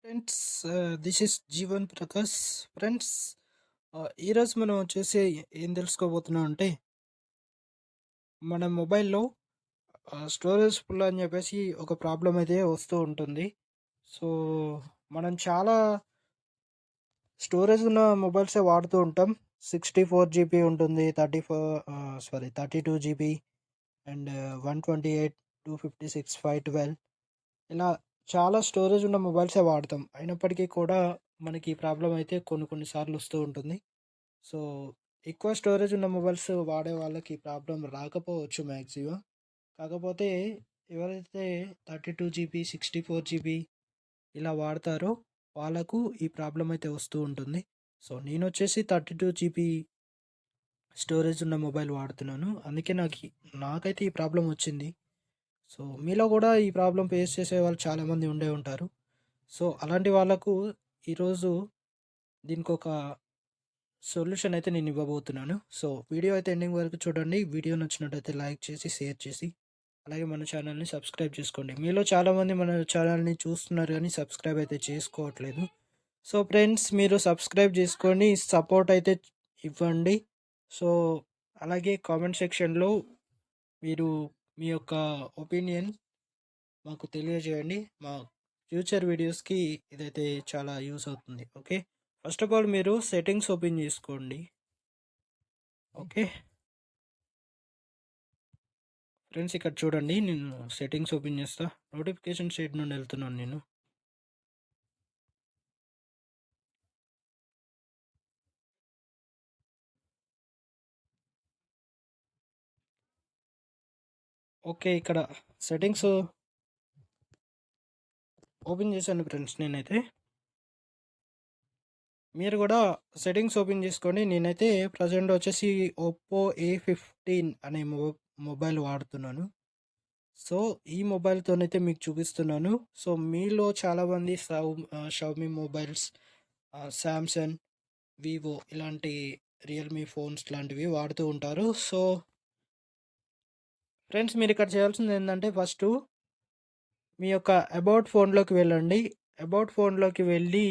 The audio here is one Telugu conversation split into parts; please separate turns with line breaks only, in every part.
Friends, this is Jeevan Prakash. Friends, ఈరోజు మనం వచ్చేసి ఏం తెలుసుకోబోతున్నాం అంటే మన మొబైల్లో స్టోరేజ్ ఫుల్ అని చెప్పేసి ఒక ప్రాబ్లం అయితే వస్తూ ఉంటుంది. సో మనం చాలా స్టోరేజ్ ఉన్న మొబైల్సే వాడుతూ ఉంటాం. 64 GB ఉంటుంది, 32 GB అండ్ 128, 256, 512 ఇలా చాలా స్టోరేజ్ ఉన్న మొబైల్సే వాడతాం. అయినప్పటికీ కూడా మనకి ఈ ప్రాబ్లం అయితే కొన్ని కొన్ని సార్లు వస్తూ ఉంటుంది. సో, ఎక్కువ స్టోరేజ్ ఉన్న మొబైల్స్ వాడే వాళ్ళకి ఈ ప్రాబ్లమ్ రాకపోవచ్చు మ్యాక్సిమం. కాకపోతే ఎవరైతే 32 GB, 64 GB ఇలా వాడతారో వాళ్ళకు ఈ ప్రాబ్లమ్ అయితే వస్తూ ఉంటుంది. సో, నేనొచ్చేసి 32 GB స్టోరేజ్ ఉన్న మొబైల్ వాడుతున్నాను. అందుకే నాకైతే ఈ ప్రాబ్లమ్ వచ్చింది. సో, మీలో కూడా ఈ ప్రాబ్లమ్ ఫేస్ చేసే వాళ్ళు చాలామంది ఉండే ఉంటారు. సో, అలాంటి వాళ్ళకు ఈరోజు దీనికొక సొల్యూషన్ అయితే నేను ఇవ్వబోతున్నాను. సో, వీడియో అయితే ఎండింగ్ వరకు చూడండి. వీడియో నచ్చినట్టయితే లైక్ చేసి, షేర్ చేసి, అలాగే మన ఛానల్‌ని సబ్స్క్రైబ్ చేసుకోండి. మీలో చాలామంది మన ఛానల్‌ని చూస్తున్నారు కానీ సబ్స్క్రైబ్ అయితే చేసుకోవట్లేదు. సో, ఫ్రెండ్స్, మీరు సబ్స్క్రైబ్ చేసుకొని సపోర్ట్ అయితే ఇవ్వండి. సో, అలాగే కామెంట్ సెక్షన్‌లో మీరు మీ యొక్క ఒపీనియన్ మాకు తెలియజేయండి. మా ఫ్యూచర్ వీడియోస్‌కి ఇదైతే చాలా యూజ్ అవుతుంది. ఓకే. ఫస్ట్ ఆఫ్ ఆల్ మీరు సెట్టింగ్స్ ఓపెన్ చేసుకోండి. ఓకే. ఫ్రెండ్స్, ఇక్కడ చూడండి, నేను సెట్టింగ్స్ ఓపెన్ చేస్తా. నోటిఫికేషన్ షీట్ నుండి వెళ్తున్నాను నేను. ఓకే, ఇక్కడ సెట్టింగ్స్ ఓపెన్ చేశాను ఫ్రెండ్స్ నేనైతే. మీరు కూడా సెట్టింగ్స్ ఓపెన్ చేసుకోండి. నేనైతే ప్రజెంట్ వచ్చేసి ఒప్పో A15 అనే మొబైల్ వాడుతున్నాను. సో, ఈ మొబైల్‌తోనైతే మీకు చూపిస్తున్నాను. సో, మీలో చాలామంది షావమీ మొబైల్స్, శాంసంగ్, వివో ఇలాంటి రియల్‌మీ ఫోన్స్ లాంటివి వాడుతూ ఉంటారు. సో, ఫ్రెండ్స్, మీరు ఇక్కడ చేయాల్సిందేందంటే ఫస్టు మీ యొక్క అబౌట్ ఫోన్‌లోకి వెళ్ళండి. అబౌట్ ఫోన్‌లోకి వెళ్ళి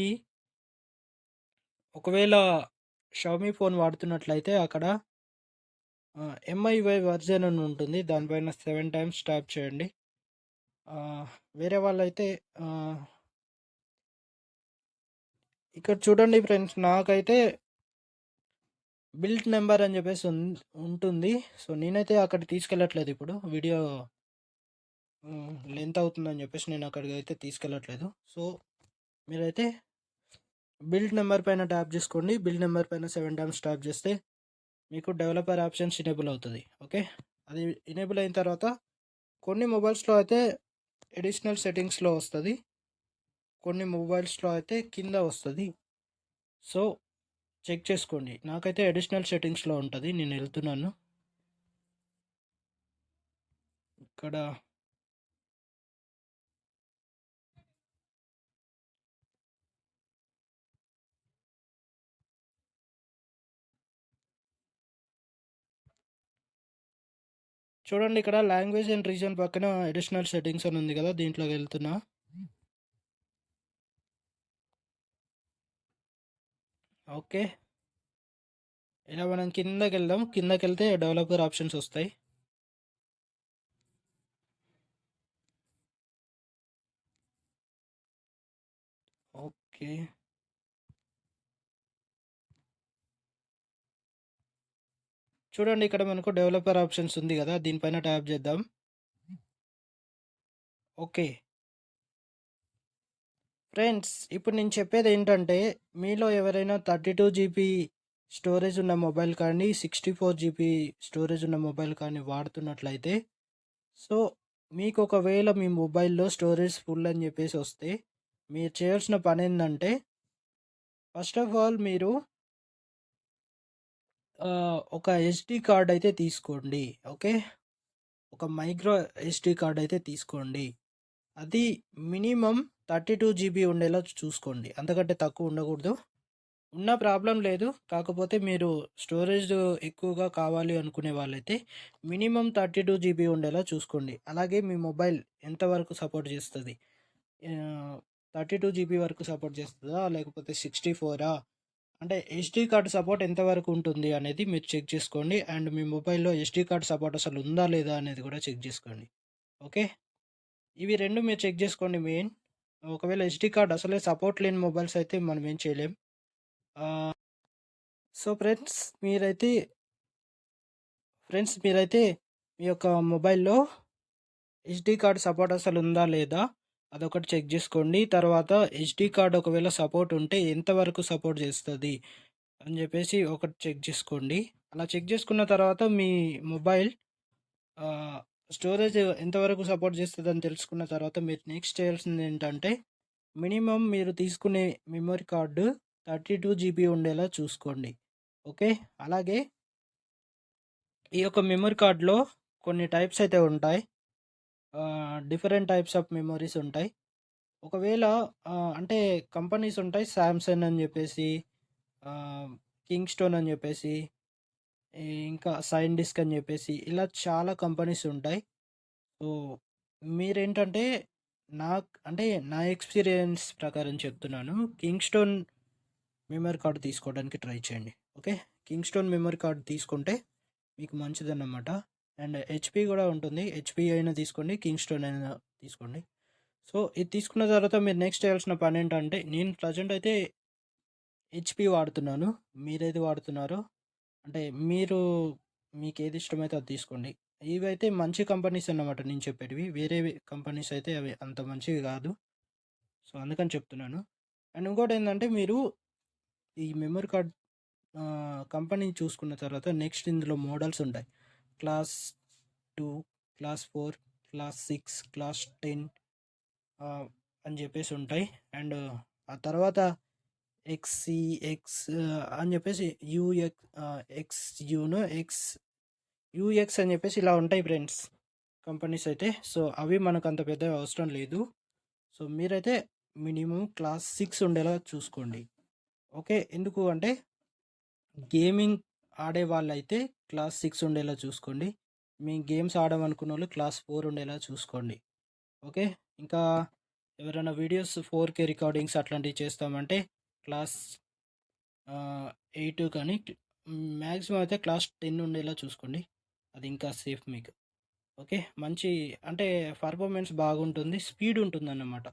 ఒకవేళ షావమీ ఫోన్ వాడుతున్నట్లయితే అక్కడ MIUI వెర్షన్ అని ఉంటుంది. దానిపైన 7 టైమ్స్ ట్యాప్ చేయండి. వేరే వాళ్ళైతే ఇక్కడ చూడండి ఫ్రెండ్స్, నాకైతే బిల్ట్ నెంబర్ అని చెప్పేసి ఉంటుంది. సో, నేనైతే అక్కడికి తీసుకెళ్ళట్లేదు ఇప్పుడు. వీడియో లెంత్ అవుతుందని చెప్పేసి నేను అక్కడికి అయితే తీసుకెళ్ళట్లేదు. సో, మీరైతే బిల్డ్ నెంబర్ పైన ట్యాప్ చేసుకోండి. బిల్డ్ నెంబర్ పైన 7 టైమ్స్ ట్యాప్ చేస్తే మీకు డెవలపర్ ఆప్షన్స్ ఎనేబుల్ అవుతుంది. ఓకే. అది ఎనేబుల్ అయిన తర్వాత కొన్ని మొబైల్స్లో అయితే అడిషనల్ సెట్టింగ్స్లో వస్తుంది, కొన్ని మొబైల్స్లో అయితే కింద వస్తుంది. సో, చెక్ చేసుకోండి. నాకైతే అడిషనల్ సెట్టింగ్స్లో ఉంటుంది. నేను వెళ్తున్నాను. ఇక్కడ చూడండి, ఇక్కడ లాంగ్వేజ్ అండ్ రీజన్ పక్కన అడిషనల్ సెట్టింగ్స్ అని ఉంది కదా, దీంట్లోకి వెళ్తున్నా. ఓకే. ఇలా మనం కిందకి వెళ్దాం. కిందకి వెళ్తే డెవలపర్ ఆప్షన్స్ వస్తాయి. ఓకే. చూడండి, ఇక్కడ మనకు డెవలపర్ ఆప్షన్స్ ఉంది కదా, దీనిపైన ట్యాప్ చేద్దాం. ఓకే. ఫ్రెండ్స్, ఇప్పుడు నేను చెప్పేది ఏంటంటే మీలో ఎవరైనా 32 GB స్టోరేజ్ ఉన్న మొబైల్ కానీ 64 GB స్టోరేజ్ ఉన్న మొబైల్ కానీ వాడుతున్నట్లయితే, సో, మీకు ఒకవేళ మీ మొబైల్లో స్టోరేజ్ ఫుల్ అని చెప్పేసి వస్తే మీరు చేయాల్సిన పని ఏంటంటే ఫస్ట్ ఆఫ్ ఆల్ మీరు ఒక SD కార్డ్ అయితే తీసుకోండి. ఓకే. ఒక మైక్రో SD కార్డ్ అయితే తీసుకోండి. అది మినిమమ్ 32 GB ఉండేలా చూసుకోండి. అంతకంటే తక్కువ ఉండకూడదు. ఉన్న ప్రాబ్లం లేదు. కాకపోతే మీరు స్టోరేజ్ ఎక్కువగా కావాలి అనుకునే వాళ్ళైతే మినిమమ్ 32 GB ఉండేలా చూసుకోండి. అలాగే మీ మొబైల్ ఎంతవరకు సపోర్ట్ చేస్తుంది, 32 జీబీ వరకు సపోర్ట్ చేస్తుందా? లేకపోతే 64 అంటే ఎస్డీ కార్డ్ సపోర్ట్ ఎంతవరకు ఉంటుంది అనేది మీరు చెక్ చేసుకోండి. అండ్ మీ మొబైల్‌లో ఎస్డీ కార్డ్ సపోర్ట్ అసలు ఉందా? లేదా? అనేది కూడా చెక్ చేసుకోండి. ఓకే. ఇవి 2 మీరు చెక్ చేసుకోండి మెయిన్. ఒకవేళ ఎస్డీ కార్డ్ అసలే సపోర్ట్ లేని మొబైల్స్ అయితే మనం ఏం చేయలేం. ఆహ్, సో ఫ్రెండ్స్ మీరైతే మీ యొక్క మొబైల్‌లో ఎస్డీ కార్డ్ సపోర్ట్ అసలు ఉందా? లేదా? అదొకటి చెక్ జేసుకోండి. తర్వాత ఎస్డీ కార్డ్ ఒకవేళ సపోర్ట్ ఉంటే ఎంతవరకు సపోర్ట్ చేస్తది అని జెప్పేసి ఒకటి చెక్ జేసుకోండి. అలా చెక్ జేసుకున్న తర్వాత మీ మొబైల్ ఆహ్, స్టోరేజ్ ఎంతవరకు సపోర్ట్ చేస్తదని తెలుసుకున్న తర్వాత మీరు నెక్స్ట్ చేయాల్సిందేంటంటే మినిమమ్ మీరు తీసుకునే మెమరీ కార్డ్ 32 జీబీ ఉండేలా చూసుకోండి. ఓకే. అలాగే ఈ యొక్క మెమరీ కార్డ్‌లో కొన్ని టైప్స్ అయితే ఉంటాయి. డిఫరెంట్ టైప్స్ ఆఫ్ మెమోరీస్ ఉంటాయి. ఒకవేళ అంటే కంపెనీస్ ఉంటాయి. సామ్‌సంగ్ అని జెప్పేసి, ఆహ్, కింగ్‌స్టోన్ అని జెప్పేసి, ఇంకా సైన్ డిస్క్ అని జెప్పేసి ఇలా చాలా కంపెనీస్ ఉంటాయి. సో, మీరేంటంటే అంటే నా ఎక్స్‌పీరియన్స్ ప్రకారం చెప్తున్నాను. కింగ్‌స్టోన్ మెమరీ కార్డ్ తీసుకోవడానికి ట్రై చేయండి. ఓకే. కింగ్‌స్టోన్ మెమరీ కార్డ్ తీసుకుంటే మీకు మంచిదన్నమాట. అండ్ హెచ్‌పీ గూడా ఉంటుంది. హెచ్‌పీ అయినా తీసుకోండి. కింగ్‌స్టోన్ అయినా తీసుకోండి. సో, ఇది తీసుకున్న తర్వాత మీరు నెక్స్ట్ చేయాల్సిన పనేంటంటే, నేను ప్రెజెంట్ అయితే హెచ్‌పీ వాడుతున్నాను. మీరేది వాడుతున్నారో అంటే మీకేది ఇష్టమైతే అది తీసుకోండి. ఇవైతే మంచి కంపెనీస్ అన్నమాట నేను చెప్పేటివి. వేరేవి కంపెనీస్ అయితే అవి అంత మంచివి గాదు. సో, అందుకని చెప్తున్నాను. అండ్ ఇంకోటేందంటే మీరు ఈ మెమరీ కార్డ్ కంపెనీ చూసుకున్న తర్వాత నెక్స్ట్ ఇందులో మోడల్స్ ఉంటాయి. క్లాస్ 2, క్లాస్ 4, క్లాస్ 6, క్లాస్ 10 అని జెప్పేసి ఉంటాయి. అండ్ ఆ తర్వాత ఎక్స్‌సి, ఎక్స్ అని జెప్పేసి ఎక్స్‌యునో, యూఎక్స్ అని జెప్పేసి ఇలా ఉంటాయి ఫ్రెండ్స్ కంపెనీస్ అయితే. సో, అవి మనకంత పెద్దగా అవసరం లేదు. సో, మీరైతే మినిమమ్ క్లాస్ 6 ఉండేలా చూసుకోండి. ఓకే. ఎందుకు అంటే గేమింగ్ ఆడేవాళ్ళైతే క్లాస్ 6 ఉండేలా చూసుకోండి. మీ గేమ్స్ ఆడమనుకున్నోళ్ళు క్లాస్ 4 ఉండేలా చూసుకోండి. ఓకే. ఇంకా ఎవరైనా వీడియోస్ 4K రికార్డింగ్స్ అట్లాంటివి చేస్తామంటే క్లాస్ 8 కానీ మ్యాక్సిమం అయితే క్లాస్ 10 ఉండేలా చూసుకోండి. అది ఇంకా సేఫ్ మీకు. ఓకే. మంచి అంటే పర్ఫార్మెన్స్ బాగుంటుంది. స్పీడ్ ఉంటుందన్నమాట.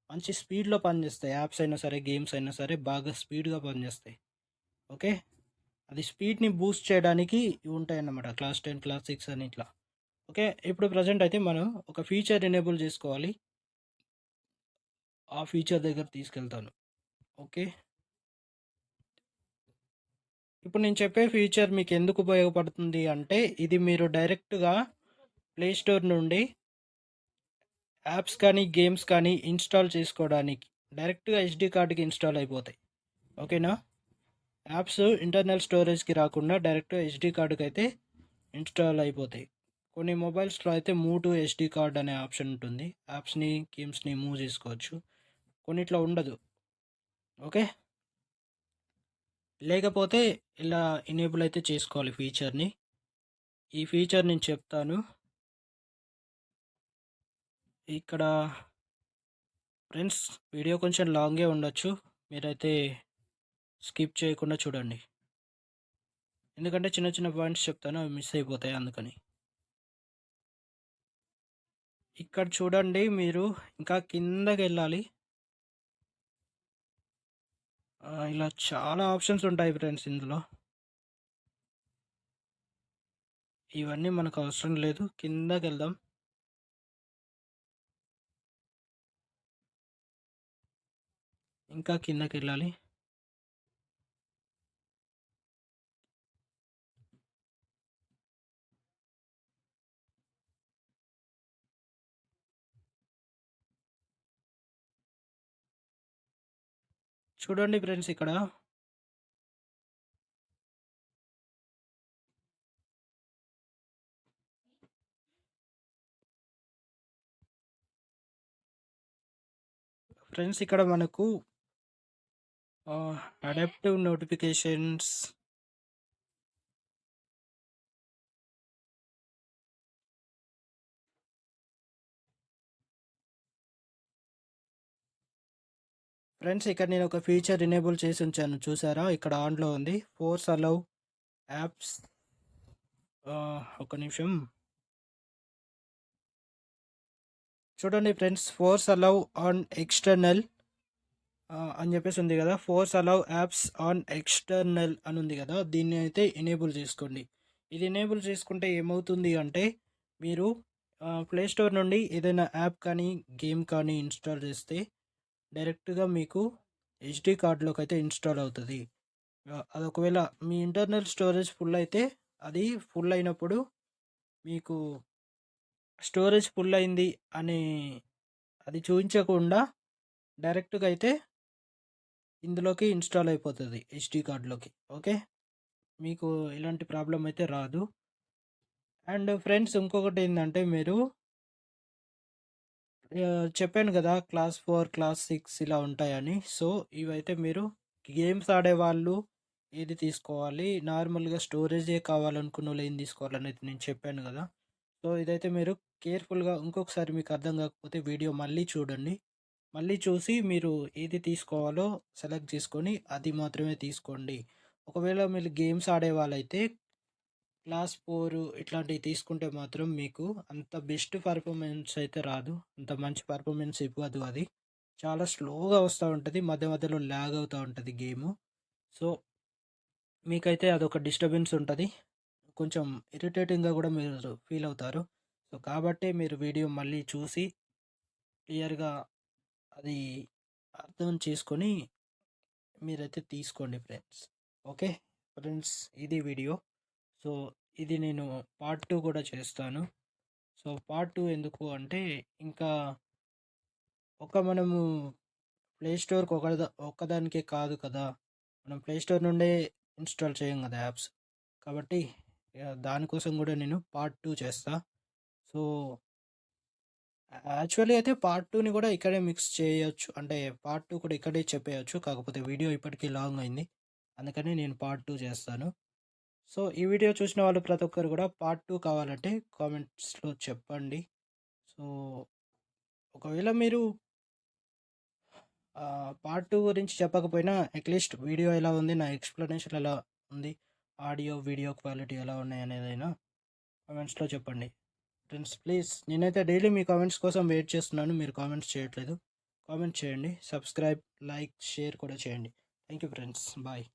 మంచి స్పీడ్‌లో పనిచేస్తాయి. యాప్స్ అయినా సరే, గేమ్స్ అయినా సరే బాగా స్పీడ్‌గా పనిచేస్తాయి. ఓకే. అది స్పీడ్‌ని బూస్ట్ చేయడానికి ఇవి ఉంటాయన్నమాట. క్లాస్ 10, క్లాస్ 6 అని ఇట్లా. ఓకే. ఇప్పుడు ప్రెజెంట్ అయితే మనం ఒక ఫీచర్ ఎనేబుల్ చేసుకోవాలి. ఆ ఫీచర్ దగ్గర తీసుకెళ్తాను. ఓకే. ఇప్పుడు నేను చెప్పే ఫీచర్ మీకెందుకు ఉపయోగపడుతుంది అంటే, ఇది మీరు డైరెక్ట్‌గా ప్లే స్టోర్ నుండి యాప్స్ కానీ, గేమ్స్ కానీ ఇన్‌స్టాల్ చేసుకోవడానికి డైరెక్ట్‌గా ఎస్‌డీ కార్డ్‌కి ఇన్‌స్టాల్ అయిపోతాయి. ఓకేనా? యాప్స్ ఇంటర్నల్ స్టోరేజ్‌కి రాకుండా డైరెక్ట్‌గా ఎస్‌డీ కార్డ్‌కైతే ఇన్‌స్టాల్ అయిపోతాయి. కొన్ని మొబైల్స్‌లో అయితే మూవ్ టు ఎస్‌డీ కార్డ్ అనే ఆప్షన్ ఉంటుంది. యాప్స్‌ని, గేమ్స్‌ని మూవ్ చేసుకోవచ్చు. కొన్నిట్లో ఉండదు. ఓకే. లేకపోతే ఇలా ఎనేబుల్ అయితే చేసుకోవాలి ఫీచర్‌ని. ఈ ఫీచర్ నేను చెప్తాను. ఇక్కడ ఫ్రెండ్స్ వీడియో కొంచెం లాంగే ఉండొచ్చు. మీరైతే స్కిప్ చేయకుండా చూడండి. ఎందుకంటే చిన్న చిన్న పాయింట్స్ చెప్తాను అవి మిస్ అయిపోతాయి అందుకని. ఇక్కడ చూడండి మీరు ఇంకా కిందకెళ్ళాలి. ఇలా చాలా ఆప్షన్స్ ఉంటాయి ఫ్రెండ్స్ ఇందులో. ఇవన్నీ మనకు అవసరం లేదు. కిందకెళ్దాం. ఇంకా కిందకెళ్ళాలి. చూడండి ఫ్రెండ్స్ ఇక్కడ ఇక్కడ మనకు అడాప్టివ్ నోటిఫికేషన్స్ ఫ్రెండ్స్ ఇక్కడ నేను ఒక ఫీచర్ ఎనేబుల్ చేసి ఉంచాను చూసారా? ఇక్కడ ఆన్‌లో ఉంది. ఫోర్స్ అలౌ యాప్స్ ఒక్క నిమిషం. చూడండి friends, force allow on external అని చెప్పేసి ఉంది కదా! Force allow apps on external అని ఉంది కదా! దీన్ని అయితే ఎనేబుల్ చేసుకోండి. ఇది ఎనేబుల్ చేసుకుంటే ఏమవుతుంది అంటే మీరు ప్లే స్టోర్ నుండి ఏదైనా యాప్ కానీ, గేమ్ కానీ ఇన్‌స్టాల్ చేస్తే డైరెక్ట్‌గా మీకు హెచ్‌డీ కార్డ్‌లోకి అయితే ఇన్‌స్టాల్ అవుతది. అది ఒకవేళ మీ ఇంటర్నల్ స్టోరేజ్ ఫుల్ అయితే అది ఫుల్ అయినప్పుడు మీకు స్టోరేజ్ ఫుల్ అయింది అని అది చూయించకుండా డైరెక్ట్‌గా అయితే ఇందులోకి ఇన్‌స్టాల్ అయిపోతది హెచ్‌డీ కార్డ్‌లోకి. ఓకే. మీకు ఎలాంటి ప్రాబ్లమ్ అయితే రాదు. అండ్ ఫ్రెండ్స్ ఇంకొకటేందంటే మీరు చెప్పాను గదా! క్లాస్ 4, క్లాస్ 6 ఇలా ఉంటాయని. సో, ఇవైతే మీరు గేమ్స్ ఆడేవాళ్ళు ఏది తీసుకోవాలి, నార్మల్‌గా స్టోరేజే కావాలనుకున్నోళ్ళు ఏం తీసుకోవాలనైతే నేను చెప్పాను గదా! సో, ఇదైతే మీరు కేర్‌ఫుల్‌గా ఇంకొకసారి మీకు అర్థం కాకపోతే వీడియో మళ్ళీ చూడండి. మళ్ళీ చూసి మీరు ఏది తీసుకోవాలో సెలెక్ట్ చేసుకొని అది మాత్రమే తీసుకోండి. ఒకవేళ మీరు గేమ్స్ ఆడేవాళ్ళైతే క్లాస్ 4 ఇట్లాంటివి తీసుకుంటే మాత్రం మీకు అంత బెస్ట్ పర్ఫార్మెన్స్ అయితే రాదు. అంత మంచి పర్ఫార్మెన్స్ ఇవ్వదు అది. చాలా స్లోగా వస్తా ఉంటది. మధ్య మధ్యలో ల్యాగ్ అవుతా ఉంటది గేము. సో, మీకైతే అదొక డిస్టర్బెన్స్ ఉంటది. కొంచెం ఇరిటేటింగ్‌గా గూడా మీరు ఫీల్ అవుతారు. సో, కాబట్టే మీరు వీడియో మళ్ళీ చూసి క్లియర్‌గా అది అర్థం చేసుకొని మీరైతే తీసుకోండి ఫ్రెండ్స్. ఓకే. ఫ్రెండ్స్, ఇది వీడియో. సో, ఇది నేను పార్ట్ 2 కూడా చేస్తాను. సో, పార్ట్ 2 ఎందుకు అంటే ఇంకా మనము ప్లే స్టోర్‌కి ఒక్కదానికే కాదు కదా! మనం ప్లే స్టోర్ నుండే ఇన్‌స్టాల్ చేయం కదా యాప్స్. కాబట్టి దానికోసం కూడా నేను పార్ట్ 2 చేస్తా. సో, యాక్చువల్లీ అయితే పార్ట్ 2ని కూడా ఇక్కడే మిక్స్ చేయొచ్చు. అంటే పార్ట్ 2 కూడా ఇక్కడే చెప్పేయొచ్చు. కాకపోతే వీడియో ఇప్పటికి లాంగ్ అయింది. అందుకని నేను పార్ట్ 2 చేస్తాను. సో, ఈ వీడియో చూసిన వాళ్ళు ప్రతి ఒక్కరు కూడా పార్ట్ 2 కావాలంటే కామెంట్స్‌లో చెప్పండి. సో, ఒకవేళ మీరు పార్ట్ 2 గురించి చెప్పకపోయినా అట్‌లీస్ట్ వీడియో ఎలా ఉంది, నా ఎక్స్‌ప్లనేషన్ ఎలా ఉంది, ఆడియో, వీడియో క్వాలిటీ ఎలా ఉన్నాయనేదైనా కామెంట్స్‌లో చెప్పండి. ఫ్రెండ్స్ ప్లీజ్, నేనైతే డైలీ మీ కామెంట్స్ కోసం వెయిట్ చేస్తున్నాను. మీరు కామెంట్స్ చేయట్లేదు. కామెంట్ చేయండి. సబ్స్క్రైబ్, లైక్, షేర్ కూడా చేయండి. Thank you friends. బాయ్.